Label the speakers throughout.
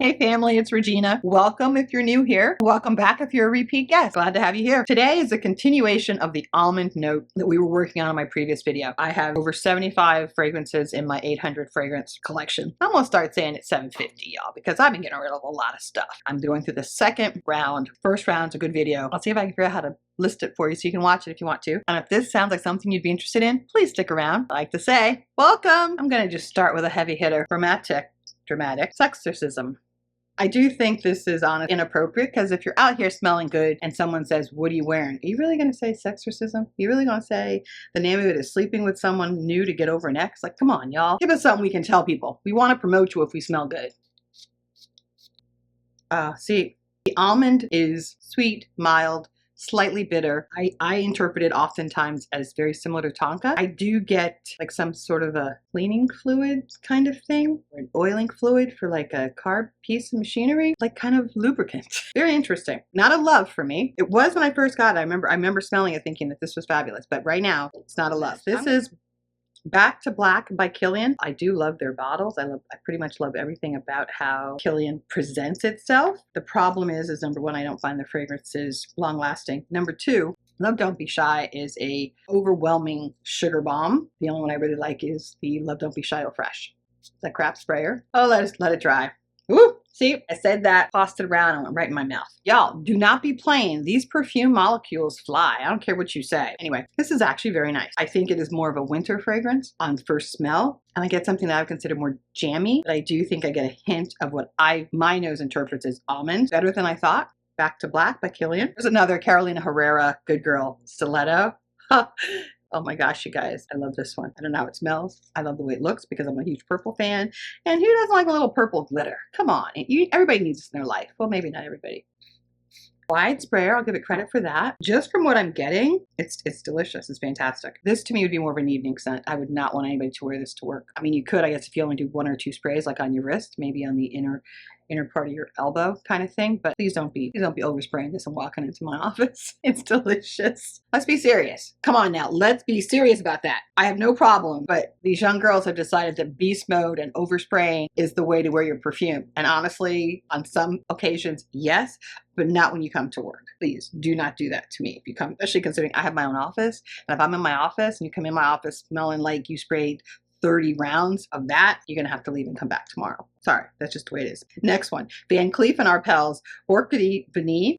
Speaker 1: Hey family, it's Regina. Welcome if you're new here. Welcome back if you're a repeat guest. Glad to have you here. Today is a continuation of the almond note that we were working on in my previous video. I have over 75 fragrances in my 800 fragrance collection. I'm gonna start saying it's 750, y'all, because I've been getting rid of a lot of stuff. I'm going through the second round. First round's a good video. I'll see if I can figure out how to list it for you so you can watch it if you want to. And if this sounds like something you'd be interested in, please stick around. I like to say, welcome. I'm gonna just start with a heavy hitter. Dramatic sexorcism. I do think this is inappropriate because if you're out here smelling good and someone says, what are you wearing? Are you really going to say sexorcism? Are you really going to say the name of it is sleeping with someone new to get over an ex? Like, come on, y'all. Give us something we can tell people. We want to promote you if we smell good. See, the almond is sweet, mild, slightly bitter. I interpret it oftentimes as very similar to tonka. I do get like some sort of a cleaning fluid kind of thing, or an oiling fluid for like a carb piece of machinery, like kind of lubricant. Very interesting. Not a love for me. It was when I first got it. I remember smelling it thinking that this was fabulous, but right now it's not a love. This is Back to Black by Kilian. I do love their bottles. I pretty much love everything about how Kilian presents itself. The problem is number one, I don't find the fragrances long lasting. Number two, Love Don't Be Shy is a overwhelming sugar bomb. The only one I really like is the Love Don't Be Shy Eau Fresh. That crap sprayer. Oh, let it dry. Woo! See, I said that, tossed it around, and went right in my mouth. Y'all, do not be playing. These perfume molecules fly. I don't care what you say. Anyway, this is actually very nice. I think it is more of a winter fragrance on first smell, and I get something that I would consider more jammy, but I do think I get a hint of what my nose interprets as almond. Better than I thought. Back to Black by Kilian. There's another Carolina Herrera Good Girl Stiletto. Oh my gosh, you guys, I love this one. I don't know how it smells. I love the way it looks because I'm a huge purple fan. And who doesn't like a little purple glitter? Come on, everybody needs this in their life. Well, maybe not everybody. Wide sprayer, I'll give it credit for that. Just from what I'm getting, it's delicious. It's fantastic. This to me would be more of an evening scent. I would not want anybody to wear this to work. I mean, you could, I guess, if you only do one or two sprays, like on your wrist, maybe on the inner part of your elbow kind of thing, but please don't be overspraying this and walking into my office. It's delicious. Let's be serious. Come on now, let's be serious about that. I have no problem, but these young girls have decided that beast mode and overspraying is the way to wear your perfume. And honestly, on some occasions, yes, but not when you come to work. Please do not do that to me. If you come, especially considering I have my own office, and if I'm in my office and you come in my office smelling like you sprayed 30 rounds of that, you're gonna have to leave and come back tomorrow. Sorry, that's just the way it is. Next one, Van Cleef & Arpels Orchidée Vanille.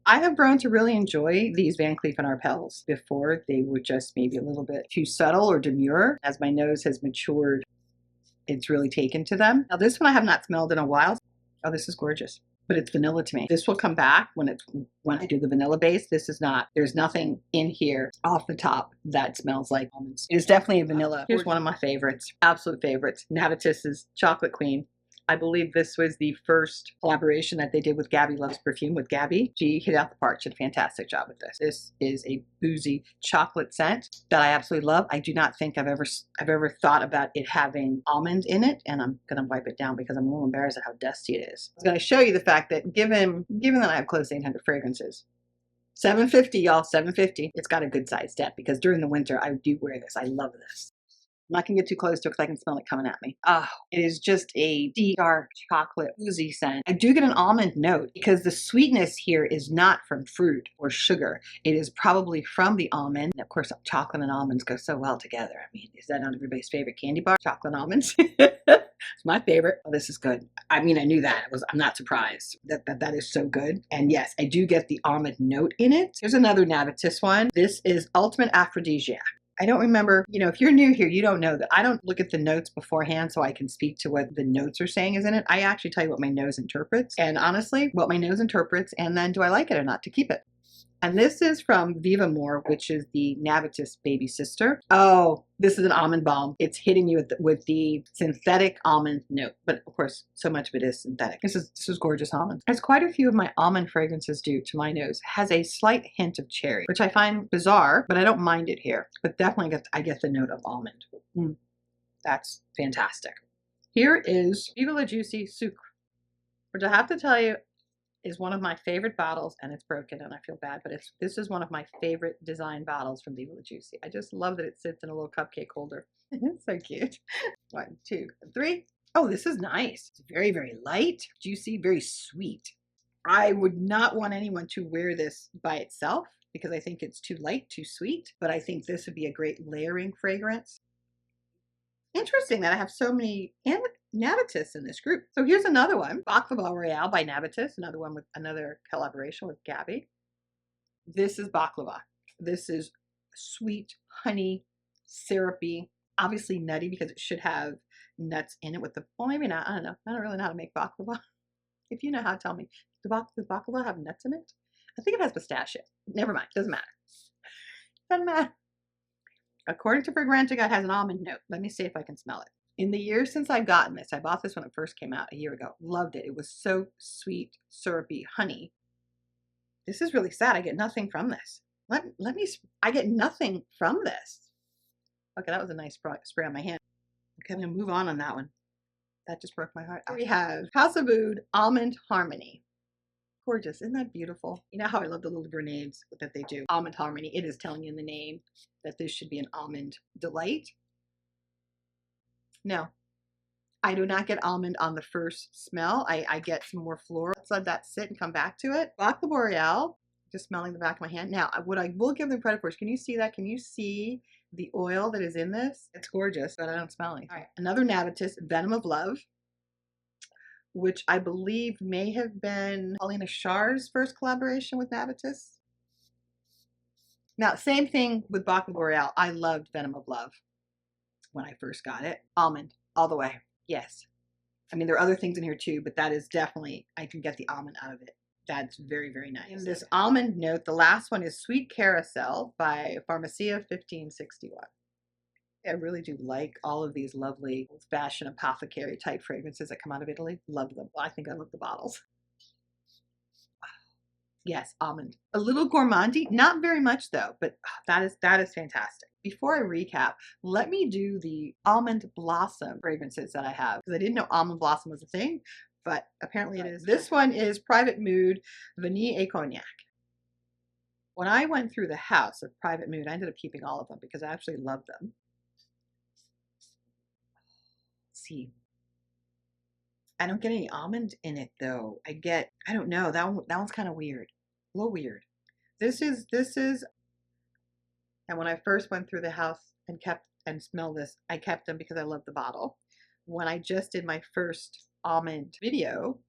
Speaker 1: I have grown to really enjoy these Van Cleef & Arpels. Before, they were just maybe a little bit too subtle or demure. As my nose has matured, it's really taken to them. Now this one I have not smelled in a while. Oh, this is gorgeous. But it's vanilla to me. This will come back when I do the vanilla base. This is not, there's nothing in here off the top that smells like almonds. It is definitely a vanilla. Here's one of my favorites, absolute favorites, Navitus's Chocolate Queen. I believe this was the first collaboration that they did with Gabby Loves Perfume with Gabby. She hit out the park. She did a fantastic job with this. This is a boozy chocolate scent that I absolutely love. I do not think I've ever thought about it having almond in it, and I'm gonna wipe it down because I'm a little embarrassed at how dusty it is. I was gonna show you the fact that given that I have close to 800 fragrances, 750, y'all, 750. It's got a good size depth because during the winter I do wear this. I love this. I'm not gonna get too close to it because I can smell it coming at me. Oh, it is just a deep, dark chocolate, oozy scent. I do get an almond note because the sweetness here is not from fruit or sugar. It is probably from the almond. And of course, chocolate and almonds go so well together. I mean, is that not everybody's favorite candy bar? Chocolate and almonds. It's my favorite. Oh, this is good. I mean, I knew that. I'm not surprised that is so good. And yes, I do get the almond note in it. Here's another Navitus one. This is Ultimate Aphrodisiac. I don't remember, if you're new here, you don't know that I don't look at the notes beforehand so I can speak to what the notes are saying is in it. I actually tell you what my nose interprets, and honestly, what my nose interprets, and then do I like it or not to keep it. And this is from Viva More, which is the Navitus baby sister. Oh, this is an almond balm. It's hitting you with the synthetic almond note, but of course, so much of it is synthetic. This is gorgeous almond. As quite a few of my almond fragrances do to my nose, has a slight hint of cherry, which I find bizarre, but I don't mind it here. But definitely I get the note of almond. That's fantastic. Here is Viva La Juicy Sucre, which I have to tell you, is one of my favorite bottles, and it's broken and I feel bad, but this is one of my favorite design bottles from Viva La Juicy. I just love that it sits in a little cupcake holder. It's so cute. 1, 2, 3. Oh, this is nice. It's very, very light, juicy, very sweet. I would not want anyone to wear this by itself because I think it's too light, too sweet, but I think this would be a great layering fragrance. Interesting that I have so many Navitus in this group. So here's another one, Baklava Royale by Navitus, another one with another collaboration with Gabby. This is baklava. This is sweet, honey, syrupy, obviously nutty because it should have nuts in it with the, well, maybe not, I don't know. I don't really know how to make baklava. If you know how, tell me. Does baklava have nuts in it? I think it has pistachio. Never mind, doesn't matter. Doesn't matter. According to Fragrantica, it has an almond note. Let me see if I can smell it. In the years since I've gotten this, I bought this when it first came out a year ago. Loved it. It was so sweet, syrupy, honey. This is really sad. I get nothing from this. I get nothing from this. Okay, that was a nice spray on my hand. Okay, I'm gonna move on that one. That just broke my heart. We have House of Oud Almond Harmony. Gorgeous, isn't that beautiful? You know how I love the little grenades that they do. Almond Harmony, it is telling you in the name that this should be an almond delight. No, I do not get almond on the first smell. I get some more floral. Let's let that sit and come back to it. Baklava Royale, just smelling the back of my hand. Now, what I will give them credit for is, can you see that? Can you see the oil that is in this? It's gorgeous, but I don't smell anything. All right, another Navitus, Venom of Love, which I believe may have been Paulina Shar's first collaboration with Navitus. Now, same thing with Baklava Royale. I loved Venom of Love when I first got it. Almond, all the way. Yes. I mean, there are other things in here too, but that is definitely, I can get the almond out of it. That's very, very nice. In this almond note, the last one is Sweet Carousel by Pharmacia 1561. I really do like all of these lovely old-fashioned apothecary type fragrances that come out of Italy. Love them. Well, I think I love the bottles. Yes, almond. A little gourmandy, not very much though, but that is fantastic. Before I recap, let me do the almond blossom fragrances that I have, because I didn't know almond blossom was a thing, but apparently it is. This one is Private Mood Vanille et Cognac. When I went through the house of Private Mood, I ended up keeping all of them because I actually love them. Let's see. I don't get any almond in it though. I don't know, that one's kind of weird. A little weird. This is, and when I first went through the house and smelled this, I kept them because I love the bottle. When I just did my first almond video,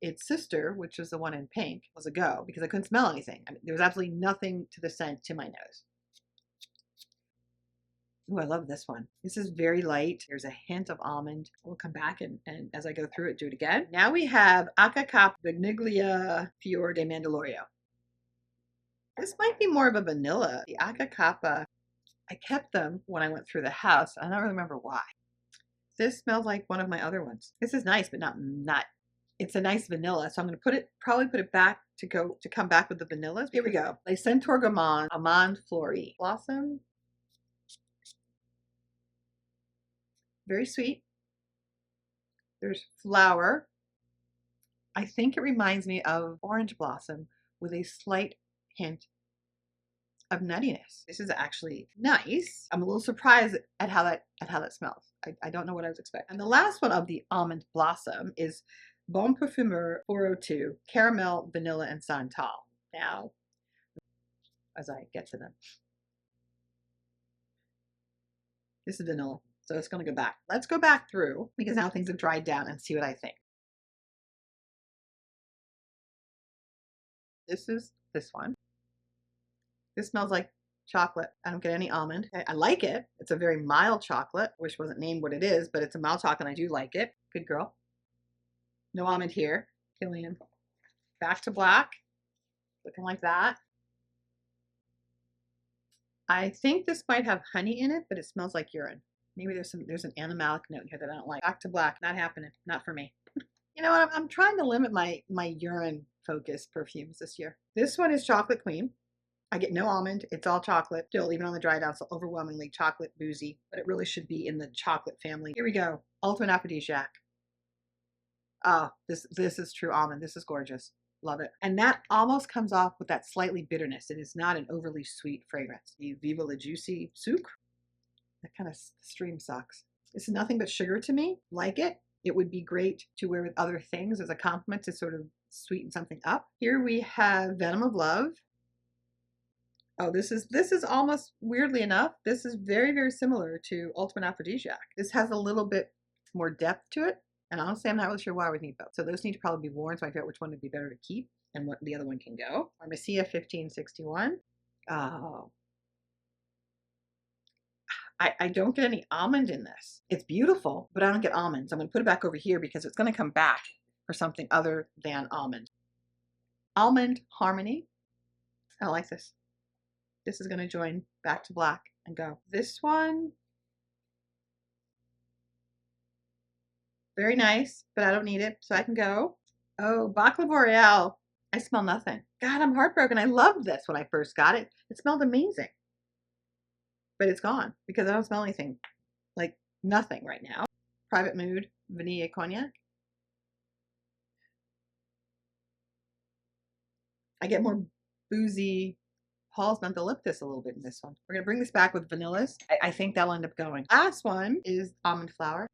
Speaker 1: its sister, which was the one in pink, was a go because I couldn't smell anything. I mean, there was absolutely nothing to the scent to my nose. Ooh, I love this one. This is very light. There's a hint of almond. We'll come back and as I go through it, do it again. Now we have Acacap Beniglia Fior de Mandalorian. This might be more of a vanilla. The Acacapa, I kept them when I went through the house. I don't remember why. This smells like one of my other ones. This is nice, but not. It's a nice vanilla, so I'm going to probably put it back to come back with the vanillas. Here we go. Les Centaure Gourmand Almond Fleury Blossom. Very sweet. There's flower. I think it reminds me of orange blossom with a slight hint of nuttiness. This is actually nice. I'm a little surprised at how that smells. I don't know what I was expecting. And the last one of the almond blossom is Bon Parfumeur 402 Caramel, Vanilla, and Santal. Now, as I get to them, this is vanilla. So it's going to go back. Let's go back through because now things have dried down and see what I think. This is this one. This smells like chocolate. I don't get any almond. I like it. It's a very mild chocolate. Wish it wasn't named what it is, but it's a mild chocolate and I do like it. Good girl. No almond here. Killian. Back to black. Looking like that. I think this might have honey in it, but it smells like urine. Maybe there's an animalic note here that I don't like. Back to black. Not happening. Not for me. You know what? I'm trying to limit my urine focused perfumes this year. This one is Chocolate Queen. I get no almond. It's all chocolate. Still, even on the dry down, so overwhelmingly chocolate boozy, but it really should be in the chocolate family. Here we go. Ultimate Aphrodisiac. Oh, this is true almond. This is gorgeous. Love it. And that almost comes off with that slightly bitterness. It is not an overly sweet fragrance. The Viva la Juicy Sucre. That kind of stream sucks. This is nothing but sugar to me. Like it. It would be great to wear with other things as a compliment to sort of sweeten something up. Here we have Venom of Love. Oh, this is almost, weirdly enough, this is very, very similar to Ultimate Aphrodisiac. This has a little bit more depth to it, and honestly, I'm not really sure why we need both. So those need to probably be worn, so I figure out which one would be better to keep and what the other one can go. Pharmacia 1561. Oh, I don't get any almond in this. It's beautiful, but I don't get almonds. I'm going to put it back over here because it's going to come back for something other than almond. Almond Harmony. I like this. This is going to join back to black and go. This one, very nice, but I don't need it, so I can go. Oh, Bacla Boreal. I smell nothing. God, I'm heartbroken. I loved this when I first got it. It smelled amazing. But it's gone because I don't smell anything. Like nothing right now. Private Mood, Vanilla Cognac. I get more boozy Paul's Mentholyptus a little bit in this one. We're going to bring this back with vanillas. I think that'll end up going. Last one is Almond Flower.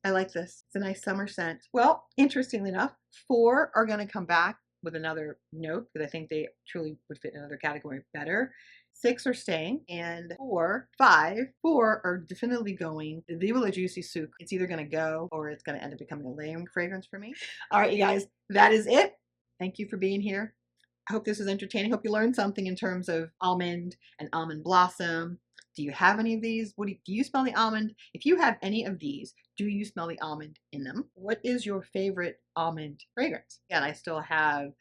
Speaker 1: I like this. It's a nice summer scent. Well, interestingly enough, 4 are going to come back with another note because I think they truly would fit in another category better. 6 are staying, and 4 are definitively going. The Viva La Juicy Souk, it's either going to go or it's going to end up becoming a layering fragrance for me. All right, you guys, that is it. Thank you for being here. I hope this was entertaining. Hope you learned something in terms of almond and almond blossom. Do you have any of these? Do you smell the almond? If you have any of these, do you smell the almond in them? What is your favorite almond fragrance? Again, I still have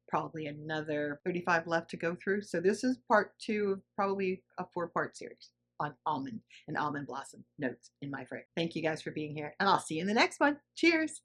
Speaker 1: probably another 35 left to go through. So this is part 2 of probably a 4-part series on almond and almond blossom notes in my fragrance. Thank you guys for being here, and I'll see you in the next one. Cheers.